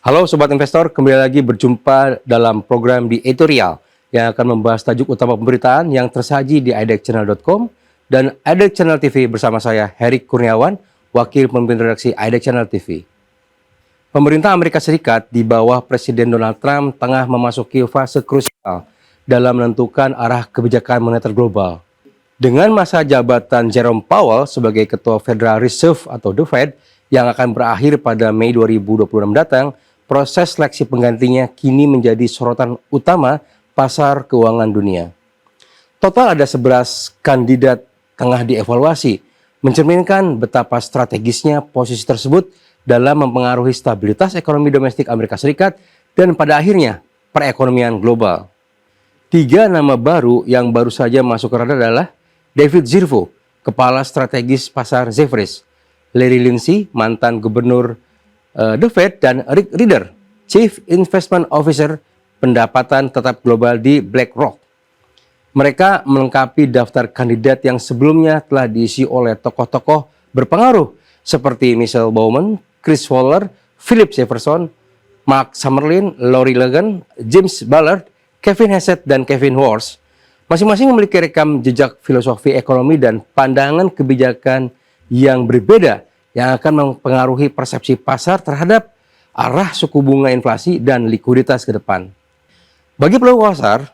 Halo Sobat Investor, kembali lagi berjumpa dalam program di Editorial yang akan membahas tajuk utama pemberitaan yang tersaji di idexchannel.com dan IDEX Channel TV bersama saya, Herik Kurniawan, Wakil Pemimpin Redaksi IDEX Channel TV. Pemerintah Amerika Serikat di bawah Presiden Donald Trump tengah memasuki fase krusial dalam menentukan arah kebijakan moneter global. Dengan masa jabatan Jerome Powell sebagai Ketua Federal Reserve atau The Fed yang akan berakhir pada Mei 2026 datang, proses seleksi penggantinya kini menjadi sorotan utama pasar keuangan dunia. Total ada 11 kandidat tengah dievaluasi, mencerminkan betapa strategisnya posisi tersebut dalam mempengaruhi stabilitas ekonomi domestik Amerika Serikat dan pada akhirnya perekonomian global. 3 nama baru yang baru saja masuk ke radar adalah David Zirvo, Kepala Strategis Pasar Jefferies, Larry Lindsey, mantan Gubernur The Fed, dan Rick Rieder, Chief Investment Officer pendapatan tetap global di BlackRock. Mereka melengkapi daftar kandidat yang sebelumnya telah diisi oleh tokoh-tokoh berpengaruh seperti Michelle Bowman, Chris Waller, Philip Jefferson, Mark Summerlin, Lori Logan, James Ballard, Kevin Hassett, dan Kevin Warsh. Masing-masing memiliki rekam jejak filosofi ekonomi dan pandangan kebijakan yang berbeda yang akan mempengaruhi persepsi pasar terhadap arah suku bunga inflasi dan likuiditas ke depan. Bagi pelaku pasar,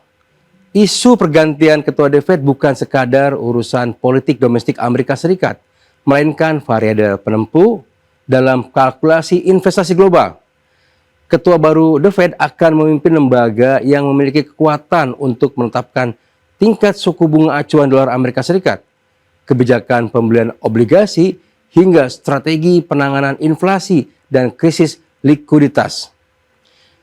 isu pergantian ketua The Fed bukan sekadar urusan politik domestik Amerika Serikat, melainkan variabel penempuh dalam kalkulasi investasi global. Ketua baru The Fed akan memimpin lembaga yang memiliki kekuatan untuk menetapkan tingkat suku bunga acuan dolar Amerika Serikat, kebijakan pembelian obligasi, hingga strategi penanganan inflasi dan krisis likuiditas.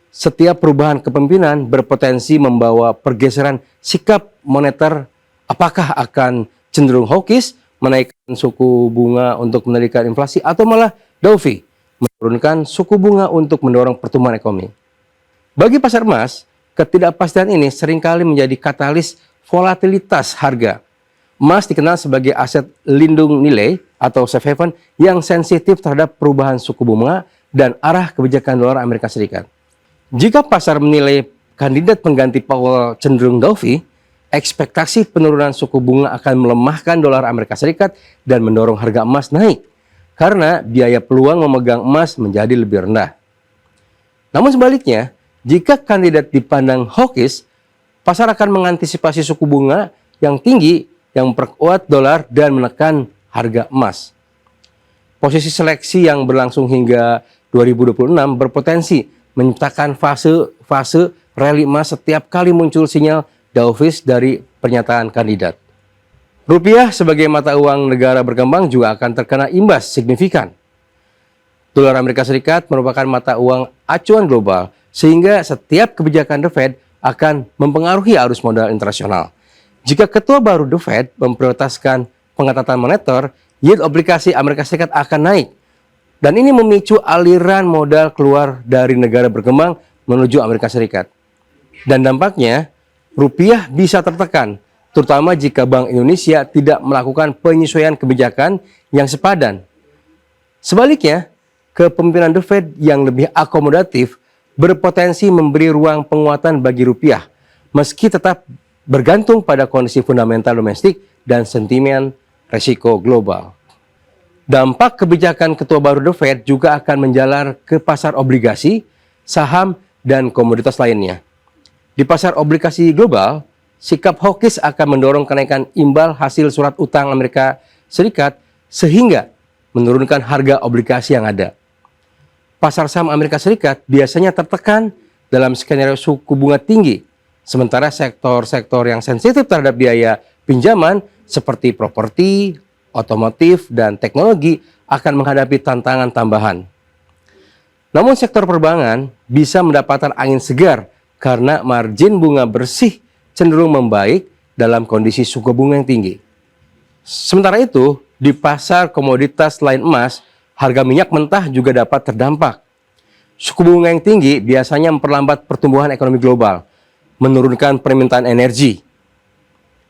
Setiap perubahan kepemimpinan berpotensi membawa pergeseran sikap moneter, apakah akan cenderung hawkish, menaikkan suku bunga untuk mengendalikan inflasi, atau malah dovish, menurunkan suku bunga untuk mendorong pertumbuhan ekonomi. Bagi pasar emas, ketidakpastian ini seringkali menjadi katalis volatilitas harga. Emas dikenal sebagai aset lindung nilai atau safe haven yang sensitif terhadap perubahan suku bunga dan arah kebijakan dolar Amerika Serikat. Jika pasar menilai kandidat pengganti Powell cenderung dovish, ekspektasi penurunan suku bunga akan melemahkan dolar Amerika Serikat dan mendorong harga emas naik karena biaya peluang memegang emas menjadi lebih rendah. Namun sebaliknya, jika kandidat dipandang hawkish, pasar akan mengantisipasi suku bunga yang tinggi yang memperkuat dolar dan menekan harga emas. Posisi seleksi yang berlangsung hingga 2026 berpotensi menciptakan fase rally emas setiap kali muncul sinyal dovish dari pernyataan kandidat. Rupiah sebagai mata uang negara berkembang juga akan terkena imbas signifikan. Dolar Amerika Serikat merupakan mata uang acuan global, sehingga setiap kebijakan The Fed akan mempengaruhi arus modal internasional. Jika ketua baru The Fed memprioritaskan pengetatan moneter, yield obligasi Amerika Serikat akan naik. Dan ini memicu aliran modal keluar dari negara berkembang menuju Amerika Serikat. Dan dampaknya, rupiah bisa tertekan, terutama jika Bank Indonesia tidak melakukan penyesuaian kebijakan yang sepadan. Sebaliknya, kepemimpinan The Fed yang lebih akomodatif berpotensi memberi ruang penguatan bagi rupiah, meski tetap bergantung pada kondisi fundamental domestik dan sentimen resiko global. Dampak kebijakan ketua baru The Fed juga akan menjalar ke pasar obligasi, saham, dan komoditas lainnya. Di pasar obligasi global, sikap hawkish akan mendorong kenaikan imbal hasil surat utang Amerika Serikat sehingga menurunkan harga obligasi yang ada. Pasar saham Amerika Serikat biasanya tertekan dalam skenario suku bunga tinggi, sementara sektor-sektor yang sensitif terhadap biaya pinjaman seperti properti, otomotif, dan teknologi akan menghadapi tantangan tambahan. Namun sektor perbankan bisa mendapatkan angin segar karena margin bunga bersih cenderung membaik dalam kondisi suku bunga yang tinggi. Sementara itu, di pasar komoditas lain emas, harga minyak mentah juga dapat terdampak. Suku bunga yang tinggi biasanya memperlambat pertumbuhan ekonomi global, menurunkan permintaan energi.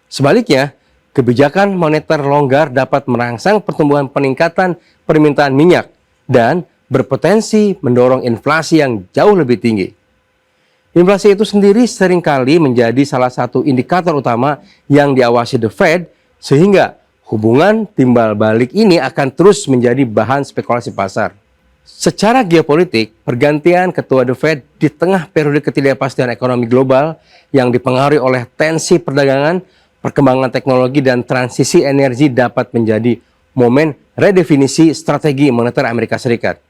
Sebaliknya, kebijakan moneter longgar dapat merangsang pertumbuhan peningkatan permintaan minyak dan berpotensi mendorong inflasi yang jauh lebih tinggi. Inflasi itu sendiri seringkali menjadi salah satu indikator utama yang diawasi The Fed, sehingga hubungan timbal balik ini akan terus menjadi bahan spekulasi pasar. Secara geopolitik, pergantian ketua The Fed di tengah periode ketidakpastian ekonomi global yang dipengaruhi oleh tensi perdagangan, perkembangan teknologi, dan transisi energi dapat menjadi momen redefinisi strategi moneter Amerika Serikat.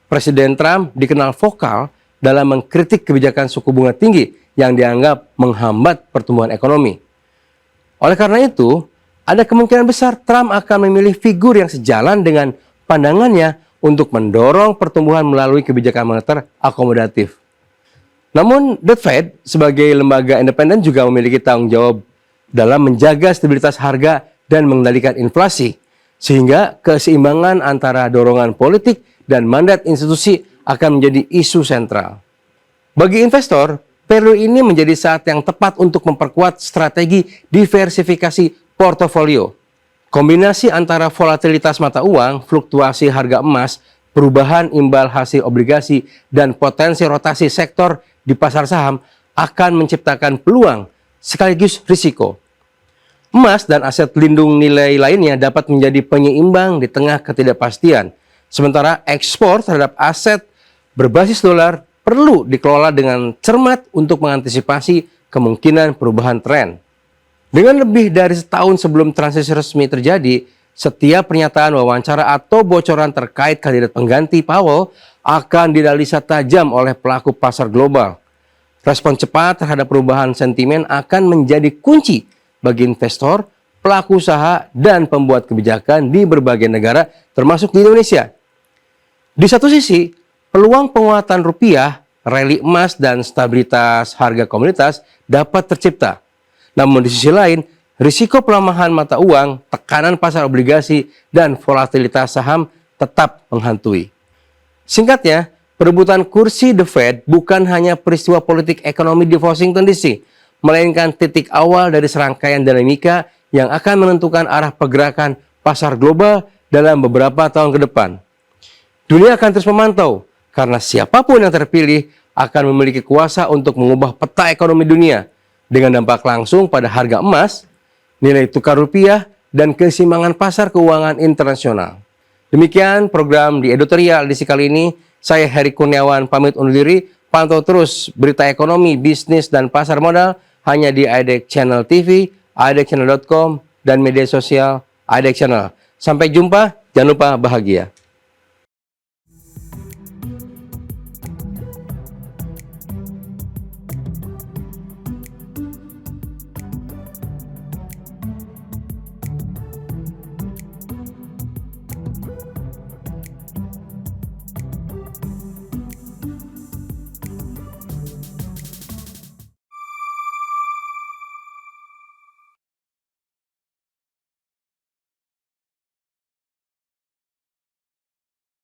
Presiden Trump dikenal vokal dalam mengkritik kebijakan suku bunga tinggi yang dianggap menghambat pertumbuhan ekonomi. Oleh karena itu, ada kemungkinan besar Trump akan memilih figur yang sejalan dengan pandangannya untuk mendorong pertumbuhan melalui kebijakan moneter akomodatif. Namun, The Fed sebagai lembaga independen juga memiliki tanggung jawab dalam menjaga stabilitas harga dan mengendalikan inflasi, sehingga keseimbangan antara dorongan politik dan mandat institusi akan menjadi isu sentral. Bagi investor, periode ini menjadi saat yang tepat untuk memperkuat strategi diversifikasi portofolio. Kombinasi antara volatilitas mata uang, fluktuasi harga emas, perubahan imbal hasil obligasi, dan potensi rotasi sektor di pasar saham akan menciptakan peluang sekaligus risiko. Emas dan aset lindung nilai lainnya dapat menjadi penyeimbang di tengah ketidakpastian, sementara ekspor terhadap aset berbasis dolar perlu dikelola dengan cermat untuk mengantisipasi kemungkinan perubahan tren. Dengan lebih dari setahun sebelum transisi resmi terjadi, setiap pernyataan, wawancara, atau bocoran terkait kandidat pengganti Powell akan dianalisa tajam oleh pelaku pasar global. Respon cepat terhadap perubahan sentimen akan menjadi kunci bagi investor, pelaku usaha, dan pembuat kebijakan di berbagai negara, termasuk di Indonesia. Di satu sisi, peluang penguatan rupiah, rally emas, dan stabilitas harga komoditas dapat tercipta. Namun di sisi lain, risiko pelemahan mata uang, tekanan pasar obligasi, dan volatilitas saham tetap menghantui. Singkatnya, perebutan kursi The Fed bukan hanya peristiwa politik ekonomi di Washington DC, melainkan titik awal dari serangkaian dinamika yang akan menentukan arah pergerakan pasar global dalam beberapa tahun ke depan. Dunia akan terus memantau, karena siapapun yang terpilih akan memiliki kuasa untuk mengubah peta ekonomi dunia dengan dampak langsung pada harga emas, nilai tukar rupiah, dan keseimbangan pasar keuangan internasional. Demikian program di editorial edisi kali ini. Saya Heri Kurniawan pamit undur diri. Pantau terus berita ekonomi, bisnis, dan pasar modal hanya di IDX Channel TV, idxchannel.com, dan media sosial IDX Channel. Sampai jumpa, jangan lupa bahagia.